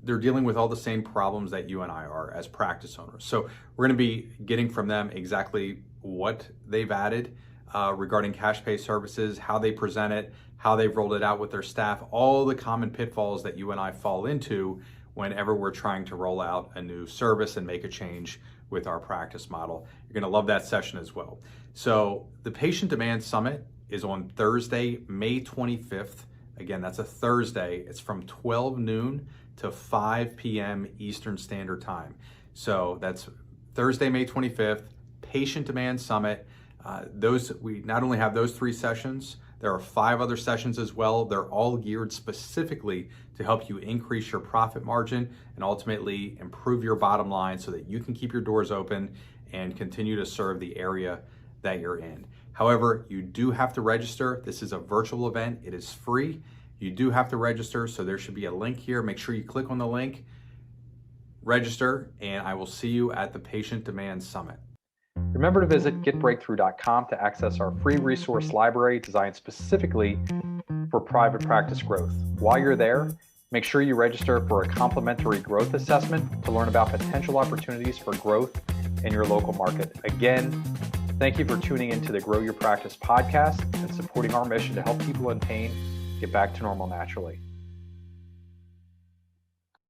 They're dealing with all the same problems that you and I are as practice owners. So we're going to be getting from them exactly what they've added regarding cash pay services, how they present it, how they've rolled it out with their staff, all the common pitfalls that you and I fall into whenever we're trying to roll out a new service and make a change with our practice model. You're going to love that session as well. So the Patient Demand Summit is on Thursday, May 25th. Again, that's a Thursday. It's from 12 noon to 5 p.m. Eastern Standard Time. So that's Thursday, May 25th, Patient Demand Summit. We not only have those 3 sessions, there are 5 other sessions as well. They're all geared specifically to help you increase your profit margin and ultimately improve your bottom line so that you can keep your doors open and continue to serve the area that you're in. However, you do have to register. This is a virtual event. It is free. You do have to register, so there should be a link here. Make sure you click on the link, register, and I will see you at the Patient Demand Summit. Remember to visit getbreakthrough.com to access our free resource library designed specifically for private practice growth. While you're there, make sure you register for a complimentary growth assessment to learn about potential opportunities for growth in your local market. Again, thank you for tuning into the Grow Your Practice podcast and supporting our mission to help people in pain get back to normal naturally.